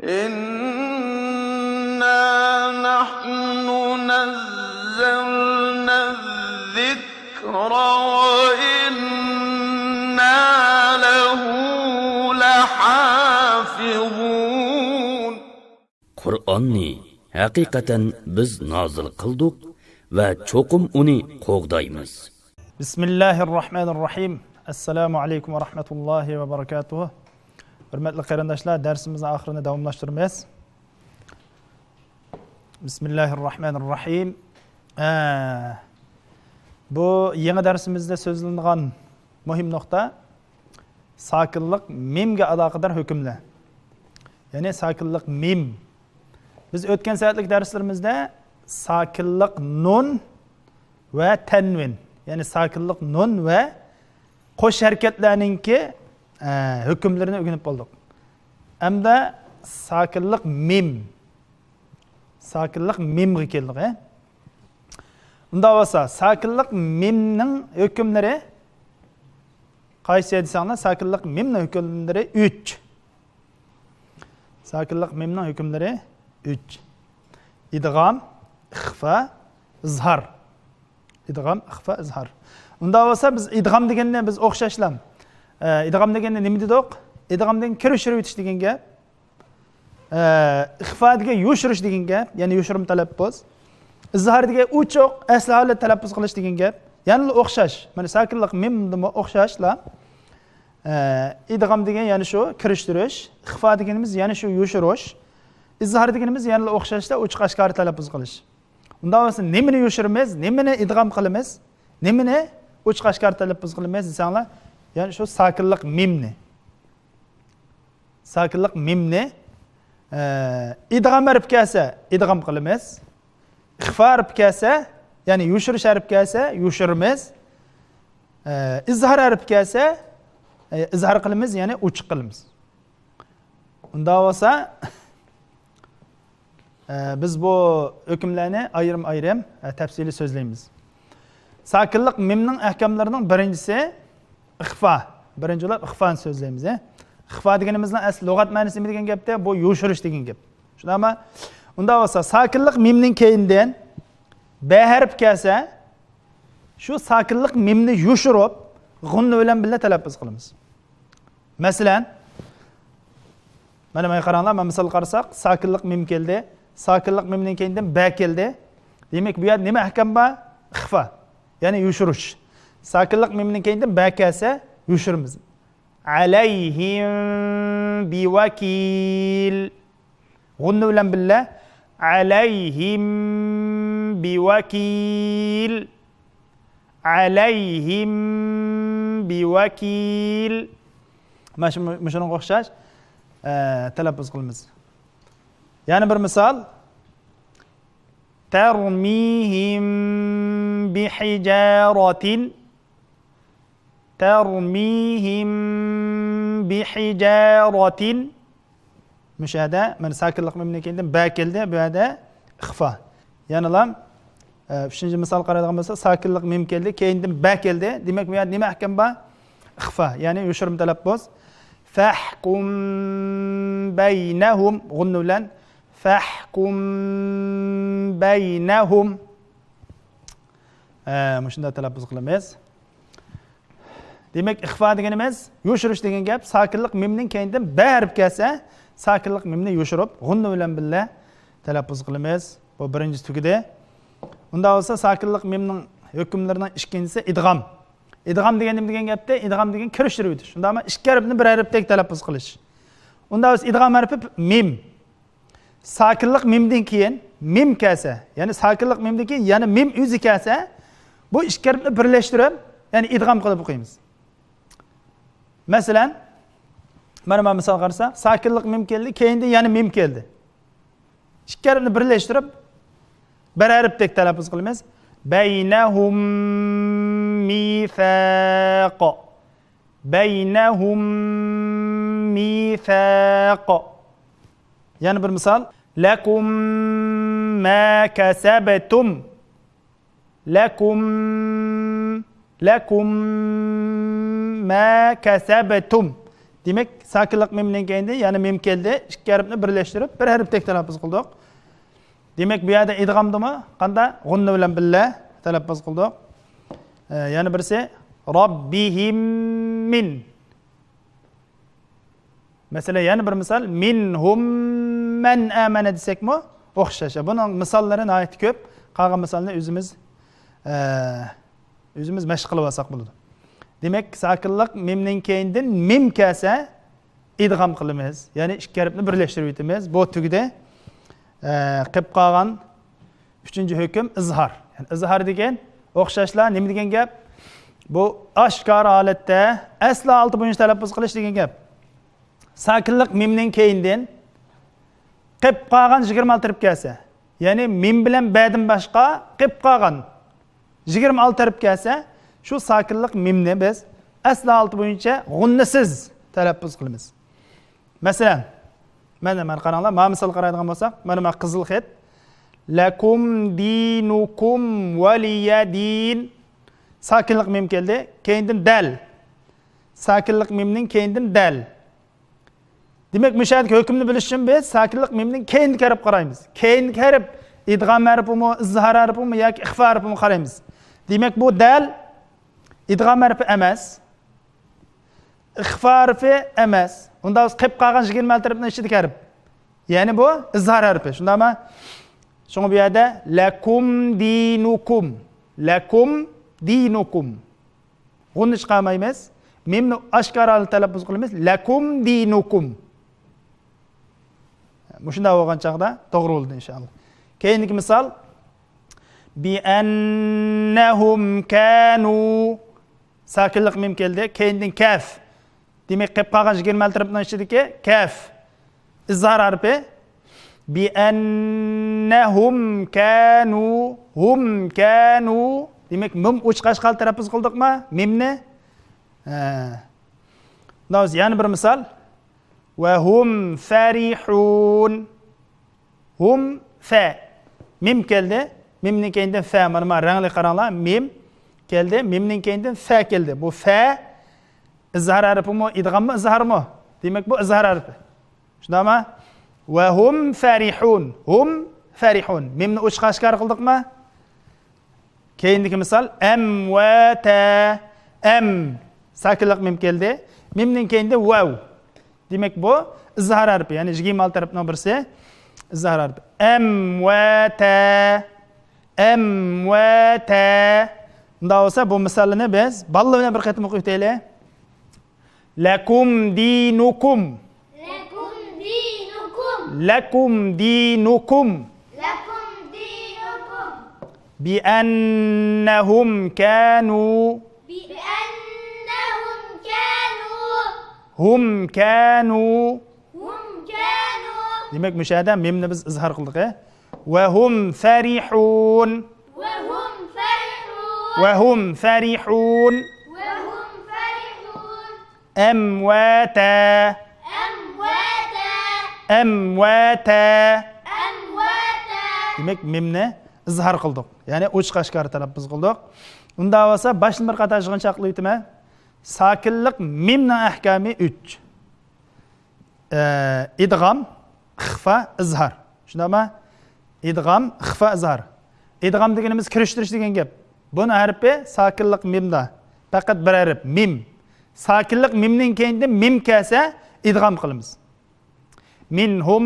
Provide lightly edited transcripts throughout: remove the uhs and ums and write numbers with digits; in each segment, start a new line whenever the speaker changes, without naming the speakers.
إنا نحن نزلنا الذكر وإنا له لحافظون.
Qur'onni haqiqatan biz nozil qildik va cho'qim uni qo'g'daymiz.
Bismillahirrahmanirrahim. Assalomu alaykum va rahmatullohi va barakatuh. Hurmatli qarindoshlar, darsimizni oxirini davomlashtiramiz. Bismillahirrahmanirrahim. Bu yangi darsimizda so'zlangan muhim nuqta sakinlik mimga aloqador hukmlar. Ya'ni sakinlik mim. Biz o'tgan soatlik darslarimizda sakinlik nun va tanvin, ya'ni sakinlik nun va qo'sh harakatlarningki hukmlarini o'rganib qoldik. Hamda sakinlik mim. Sakinlik mimga keldik. Unda bo'lsa, sakinlik mimning hukmlari qaysi desanglar, sakinlik mimning hukmlari 3. Sakinlik mimning hukmlari 3. İdgam, ixfa, izhar. İdgam, ixfa, izhar. Unda bo'lsa biz idgam deganni biz o'xshashlam. İdgam deganni nima dedik? İdgam degan kirishtirib o'tish degan gap. Ixfa degan yushirish degan gap, ya'ni yushirim talaffuz. Izhar degan uchoq asli holat talaffuz qilish degan gap. Ya'ni o'xshash. Mana sakinlik mimda o'xshashlar. İdgam degan ya'ni shu kirishtirish, ixfa deganimiz ya'ni shu yushirish. İzhar deganimiz ya'ni o'xshashda uch qashqari talaffuz qilish. Unda bo'lsa nimani yushiramiz, nimani idg'am qilamiz, nimani uch qashqari talaffuz qilamiz desanglar, ya'ni shu sakinlik mimni. Sakinlik mimni idg'am harf kelsa idg'am qilamiz. Ixfa harf kelsa, ya'ni yushirish harf kelsa yushiramiz. İzhar harf kelsa izhar qilamiz, ya'ni uch qilamiz. Unda bo'lsa biz bu hükümlerini ayrım tafsili sözleyimiz. Sakinlik mimning ahkamlarining birinchisi ixfa. Birinchi bo'lib ixfani sözleyimiz. Ixfa deganimizning asli lug'at ma'nosi nima degan gapda? Bu yushirish degan gap. Shundaymi? Unda bo'lsa, sakinlik mimning keyindan b harf kelsa, shu sakinlik mimni yushirib, g'unna bilan birga talaffuz qilamiz. Masalan, mana men qaranglar, men misol qarasak, sakinlik mim keldi. Sakinlik mimning keyindan ba keldi. Demak, bu yerda nima ahkam bor? Ixfa. Ya'ni yushirish. Sakinlik mimning keyindan ba kelsa, yushiramiz. Alayhim biwakil. G'unna bilan birga alayhim biwakil. Alayhim biwakil. Mana shunga o'xshash talaffuz qilamiz. Yani bir misal termihim bihijaratin müşahede men sakinlik mimlikinden ba keldi, bu yerda ixfa. Yani lam 3-chi misal qaraydigan bo'lsa sakinlik mim keldi, keyindan ba keldi. Demak bu yerda nima ahkam bor? Ixfa, ya'ni yushirim talaffuz. Fahkum baynahum g'unna bilan fahkum baynahum. Shunda talaffuz qilamiz. Demak, ixfa deganimiz yushirish degan gap. Sakinlik mimning keyindan ba harf kelsa, sakinlik mimni yushirib, g'unna bilan birga talaffuz qilamiz. Bu birinchi tugida. Unda bo'lsa, sakinlik mimning hukmlaridan ikkinchisi idg'am. İdg'am degan nima degan gapda? Idg'am degan kirishtirib o'tish. Unda ham ikki harfni bir harfdek talaffuz qilish. Unda bo'lsa idg'am harfi mim. Sakinlik mimdan keyin mim kelsa, ya'ni sakinlik mimdan keyin yana mim o'zi kelsa, bu ikki harfni birlashtirib, ya'ni idg'am qilib o'qiymiz. Masalan, mana men misol qarasak, sakinlik mim keldi, keyinda yana mim keldi. Ikki harfni birlashtirib bir harfdek talaffuz qilamiz. Baynahum mithaq. Baynahum mithaq. Yani bir misal. Lakum ma kasabtum. Lakum ma kasabtum. Demek sakinlik mimden kendi yani mim keldi. İki harfni birleştirip bir harftek telaffuz kıldık. Demek bu yerda idgamdı mı? Qanda gunna bilan billa telaffuz kıldık. Yani birisi Rabbihim min. Mesela yani bir misal minhum men amana desek mi? O'xshash. Bunun misallari nihoyat ko'p. Qolgan misolni o'zimiz mashq qilib olsak bo'ladi. Demak, sakinlik mimning keyindan mim kelsa idg'am qilamiz. Ya'ni ikki harfni birlashtirib o'tamiz. Bu tugida qilib qolgan 3-hukm izhor. Yani izhor degan o'xshashlar nima degan gap? Bu oshkor holatda aslo olti bo'yicha talaffuz qilish degan gap. Sakinlik mimning keyindan qilib qolgan 26 harf kelsa, ya'ni mim bilan ba'dan boshqa qilib qolgan 26 harf kelsa, shu sakinlik mimni biz aslo olti bo'yicha g'unnisiz talaffuz qilamiz. Masalan, mana qaranglar, mana misol qaraydigan bo'lsak, mana qizil xat lakum dinukum waliyadin. Sakinlik mim keldi, keyindan dal. Sakinlik mimning keyindan dal. Demek müşahede hükümünü bilish uchun biz sakinlik mimning keyin qarab qaraymiz. Keyin qarab idg'am harfimi, izhor harfimi yoki ixfa harfimi qaraymiz. Demek bu dal idg'am harfi emas. Ixfa harfi emas. Unda biz qilib qolgan 26 harfning ichidagi harf. Ya'ni bu izhor harfi. Shundami? Shunga bu yerda lakum dinukum. Lakum dinukum. Buni chiqarmaymiz. Mimni oshkorali talaffuz qilamiz. Lakum dinukum. Shunda bo'lgan chaqda to'g'ri bo'ldi inshaalloh. Keyingi misol bi annahum kanu. Sakinlik mim keldi, keyindan kaf. Demak, qilib qolgan 26 harfning ichidagi kaf. Izhor harfi bi annahum kanu, hum kanu. Demak, mim o'chqashqal talaffuz qildikmi? Mimni Naz yani bir misal ve hum farihun. Hum fa. Mim keldi. Mimning keyinden fa. Mana rangli qaranglar. Mim keldi. Mimning keyinden fa keldi. Bu fa izhor harfimi, idg'ammi, izhormi? Demak bu izhor harfi. Shundami? Ve hum farihun. Hum farihun. Mimni o'chqashkar qildikmi? Keyindagi misol amwata. Am sakinlik mim keldi. Mimning keyinda vav. Demak bu izhor harfi, ya'ni 26 harfning birisi izhor harfi. Amwata. Amwata. Unda bo'lsa bu misolni biz balla bilan bir qatim o'qib o'taylik. Lakum dinukum.
Lakum dinukum.
Lakum dinukum.
Lakum dinukum.
Bi annahum kanu.
بأنهم كانوا
Hum kanu.
هم كانوا
Demek müşahede mimni biz izhar qildik. Ve hum farihun.
وهم فرحون
Ve hum farihun.
وهم فرحون
Emvata.
أمواتا
Emvata.
أمواتا.
Demek mimni izhar qildik. Ya'ni o'chqashkar talaffuz qildik. Unda bo'lsa boshni bir qator yig'inchoqli aytma. Sakinlik mimning ahkami 3. İdgam, ixfa, izhar. Shundami? İdgam, ixfa, izhar. İdgam deganimiz kirishtirish degan gap. Buni harfi sakinlik mimda. Faqat bir harf mim. Sakinlik mimning keyinda mim kelsa idgam qilamiz. Minhum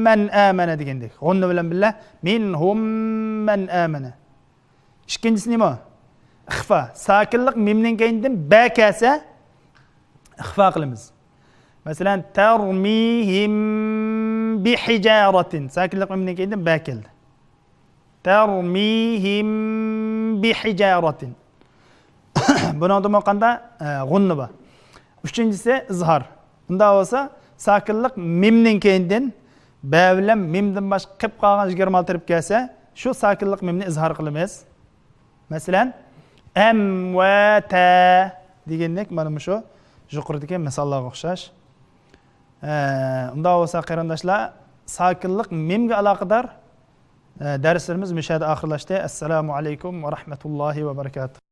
man amana degandek. G'unna bilan billah minhum man amana. İkincisi nima? İxfa. Sakinlik mimning keyindan ba kelsa ixfa qilamiz. Masalan, tarmihim bi hijaratin. Sakinlik mimning keyindan ba keldi. Tarmihim bi hijaratin. Buni qanda g'unna bor. Uchinchisi izhor. Unda bo'lsa sakinlik mimning keyindan ba bilan mimdan boshqa qilib qolgan 26 harf kelsa, shu sakinlik mimni izhor qilamiz. Masalan, amwata degandek mana shu yuqoridagi misollarga o'xshash. Unda bo'lsa qarindoshlar, sakinlik mimga aloqador darslarimiz mushahada oxirlashdi. Assalomu alaykum va rahmatullohi va barakatuh.